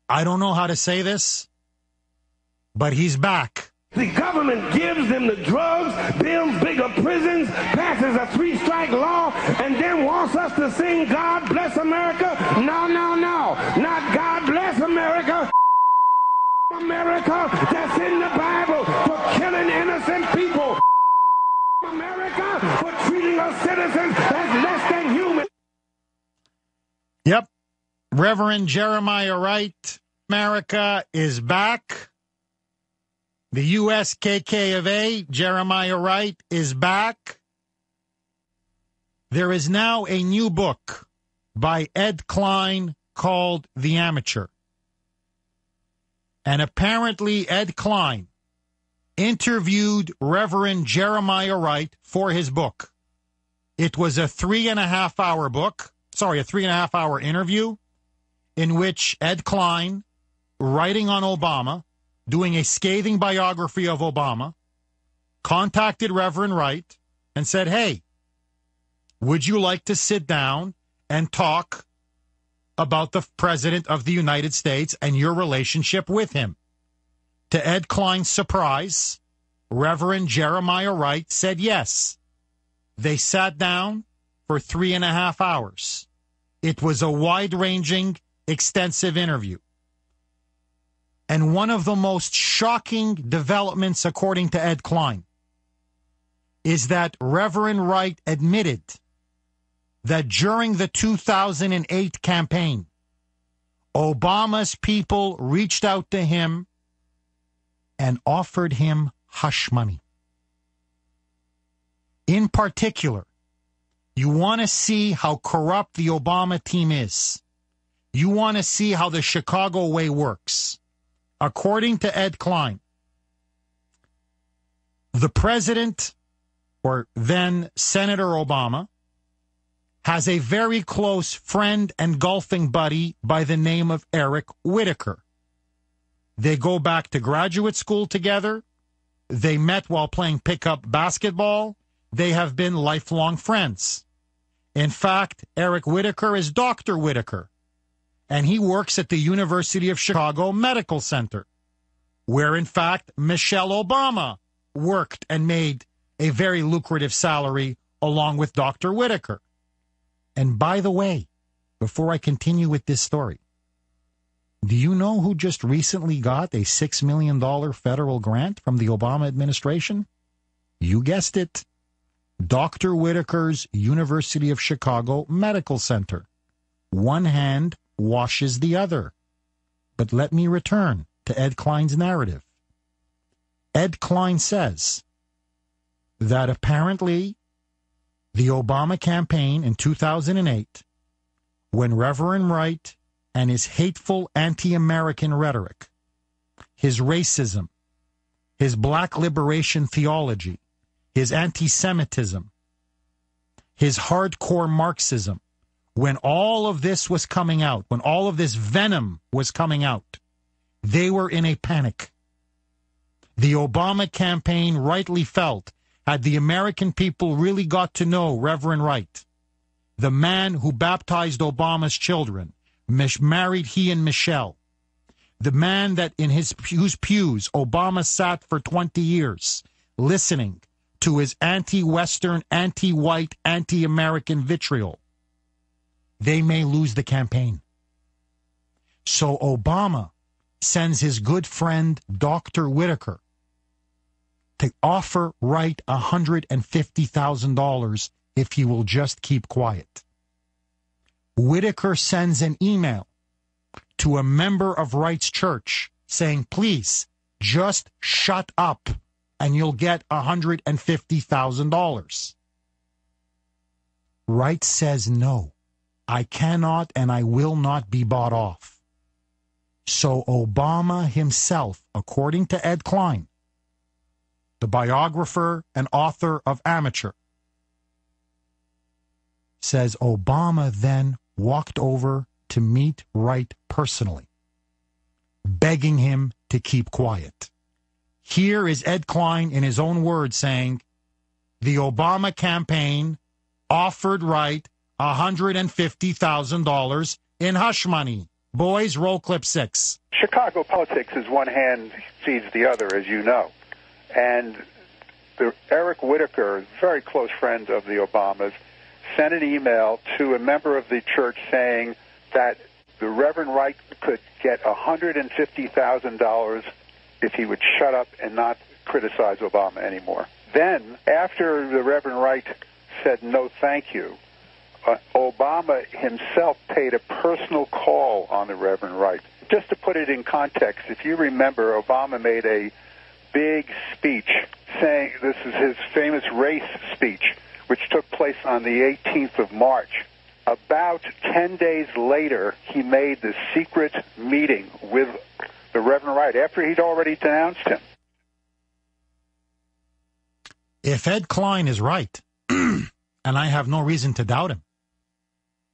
I don't know how to say this, but he's back. The government gives them the drugs, builds bigger prisons, passes a 3-strike law, and then wants us to sing God Bless America? No, no, no. Not God Bless America. America that's in the Bible for killing innocent people. America for treating us citizens as less than human. Yep. Reverend Jeremiah Wright, America is back. The USKK of A, Jeremiah Wright, is back. There is now a new book by Ed Klein called The Amateur. And apparently Ed Klein interviewed Reverend Jeremiah Wright for his book. It was a 3.5-hour book, a 3.5-hour interview in which Ed Klein, writing on Obama, doing a scathing biography of Obama, contacted Reverend Wright and said, hey, would you like to sit down and talk about the President of the United States and your relationship with him? To Ed Klein's surprise, Reverend Jeremiah Wright said yes. They sat down for 3.5 hours. It was a wide-ranging, extensive interview. And one of the most shocking developments, according to Ed Klein, is that Reverend Wright admitted that during the 2008 campaign, Obama's people reached out to him and offered him hush money. In particular, you want to see how corrupt the Obama team is. You want to see how the Chicago way works. According to Ed Klein, the president, or then Senator Obama, has a very close friend and golfing buddy by the name of Eric Whitaker. They go back to graduate school together. They met while playing pickup basketball. They have been lifelong friends. In fact, Eric Whitaker is Dr. Whitaker, and he works at the University of Chicago Medical Center, where, in fact, Michelle Obama worked and made a very lucrative salary along with Dr. Whitaker. And by the way, before I continue with this story, do you know who just recently got a $6 million federal grant from the Obama administration? You guessed it. Dr. Whitaker's University of Chicago Medical Center. One hand washes the other. But let me return to Ed Klein's narrative. Ed Klein says that apparently the Obama campaign in 2008, when Reverend Wright and his hateful anti-American rhetoric, his racism, his black liberation theology, his anti-Semitism, his hardcore Marxism, when all of this was coming out, when all of this venom was coming out, they were in a panic. The Obama campaign rightly felt, had the American people really got to know Reverend Wright, the man who baptized Obama's children, married he and Michelle, the man that in whose pews Obama sat for 20 years, listening to his anti-Western, anti-white, anti-American vitriol, they may lose the campaign. So Obama sends his good friend, Dr. Whitaker, to offer Wright $150,000 if he will just keep quiet. Whitaker sends an email to a member of Wright's church saying, please, just shut up and you'll get $150,000. Wright says, no, I cannot and I will not be bought off. So Obama himself, according to Ed Klein, the biographer and author of Amateur, says Obama then walked over to meet Wright personally, begging him to keep quiet. Here is Ed Klein in his own words saying, the Obama campaign offered Wright $150,000 in hush money, Boys, roll clip 6. Chicago politics is one hand feeds the other, as you know. And Eric Whitaker, a very close friend of the Obamas, sent an email to a member of the church saying that the Reverend Wright could get $150,000 if he would shut up and not criticize Obama anymore. Then, after the Reverend Wright said no thank you, Obama himself paid a personal call on the Reverend Wright. Just to put it in context, if you remember, Obama made a big speech saying, this is his famous race speech, which took place on the 18th of March. About 10 days later, he made the secret meeting with the Reverend Wright after he'd already denounced him. If Ed Klein is right, and I have no reason to doubt him,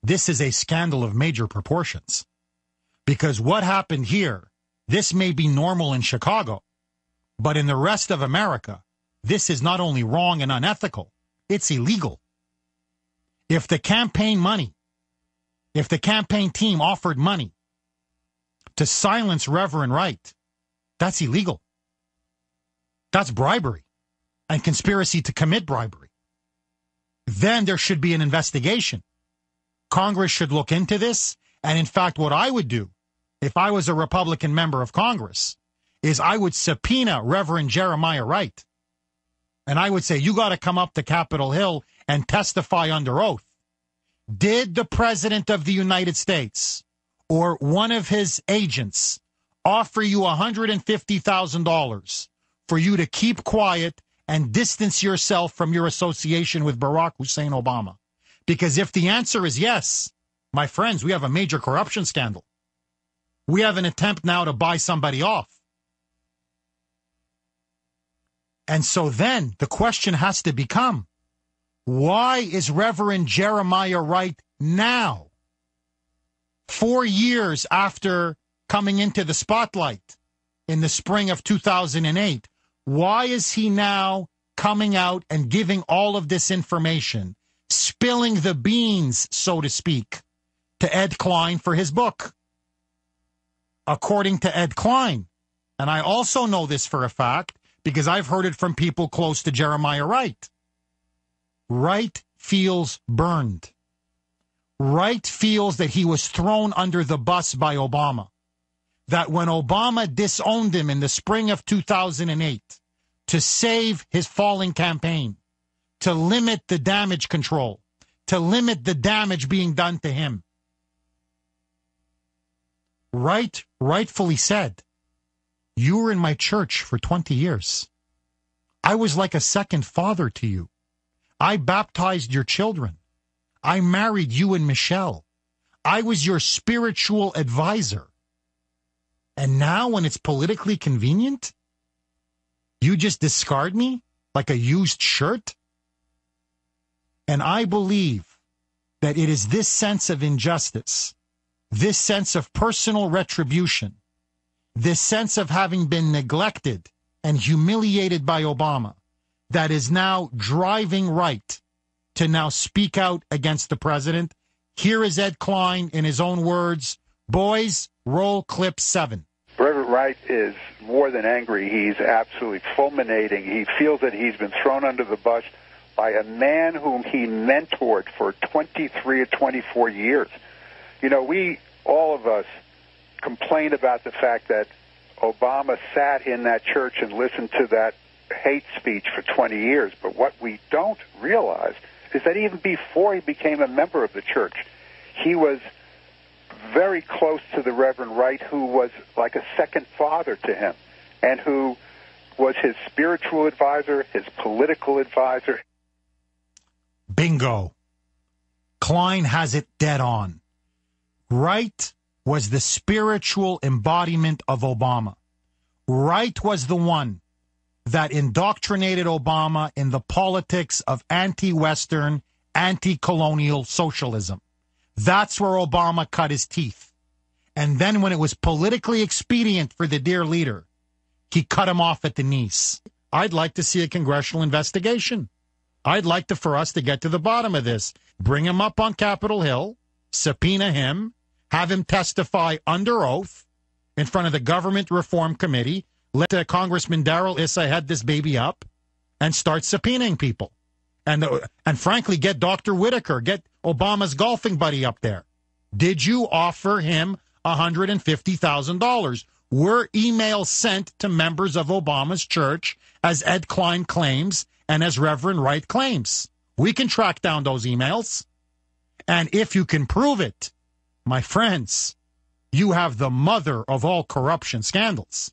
this is a scandal of major proportions. Because what happened here, this may be normal in Chicago, but in the rest of America, this is not only wrong and unethical, it's illegal. If the campaign team offered money to silence Reverend Wright, that's illegal. That's bribery and conspiracy to commit bribery. Then there should be an investigation. Congress should look into this. And in fact, what I would do if I was a Republican member of Congress is I would subpoena Reverend Jeremiah Wright. And I would say, you got to come up to Capitol Hill and testify under oath. Did the President of the United States or one of his agents offer you $150,000 for you to keep quiet and distance yourself from your association with Barack Hussein Obama? Because if the answer is yes, my friends, we have a major corruption scandal. We have an attempt now to buy somebody off. And so then the question has to become, why is Reverend Jeremiah Wright now, 4 years after coming into the spotlight in the spring of 2008, why is he now coming out and giving all of this information, spilling the beans, so to speak, to Ed Klein for his book? According to Ed Klein, and I also know this for a fact because I've heard it from people close to Jeremiah Wright, Wright feels burned. Wright feels that he was thrown under the bus by Obama. That when Obama disowned him in the spring of 2008 to save his falling campaign, to limit the damage control, to limit the damage being done to him, Wright rightfully said, you were in my church for 20 years. I was like a second father to you. I baptized your children. I married you and Michelle. I was your spiritual advisor. And now when it's politically convenient, you just discard me like a used shirt? And I believe that it is this sense of injustice, this sense of personal retribution, this sense of having been neglected and humiliated by Obama that is now driving Wright to now speak out against the president. Here is Ed Klein in his own words. Boys, roll clip 7. Reverend Wright is more than angry. He's absolutely fulminating. He feels that he's been thrown under the bus by a man whom he mentored for 23 or 24 years. You know, all of us, complain about the fact that Obama sat in that church and listened to that hate speech for 20 years. But what we don't realize is that even before he became a member of the church, he was very close to the Reverend Wright, who was like a second father to him, and who was his spiritual advisor, his political advisor. Bingo. Klein has it dead on. Wright was the spiritual embodiment of Obama. Wright was the one that indoctrinated Obama in the politics of anti-Western, anti-colonial socialism. That's where Obama cut his teeth. And then when it was politically expedient for the dear leader, he cut him off at the knees. I'd like to see a congressional investigation. I'd like for us to get to the bottom of this. Bring him up on Capitol Hill, subpoena him, have him testify under oath in front of the Government Reform Committee, let Congressman Darrell Issa head this baby up, and start subpoenaing people. And frankly, get Dr. Whitaker, get Obama's golfing buddy up there. Did you offer him $150,000? Were emails sent to members of Obama's church, as Ed Klein claims and as Reverend Wright claims? We can track down those emails. And if you can prove it, my friends, you have the mother of all corruption scandals.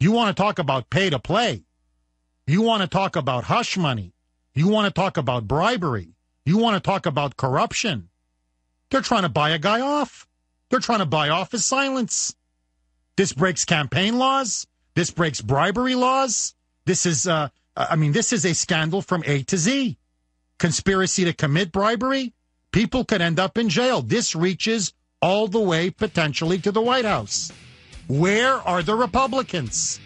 You want to talk about pay to play. You want to talk about hush money. You want to talk about bribery. You want to talk about corruption. They're trying to buy a guy off. They're trying to buy off his silence. This breaks campaign laws. This breaks bribery laws. This is, this is a scandal from A to Z. Conspiracy to commit bribery. People could end up in jail. This reaches all the way potentially to the White House. Where are the Republicans?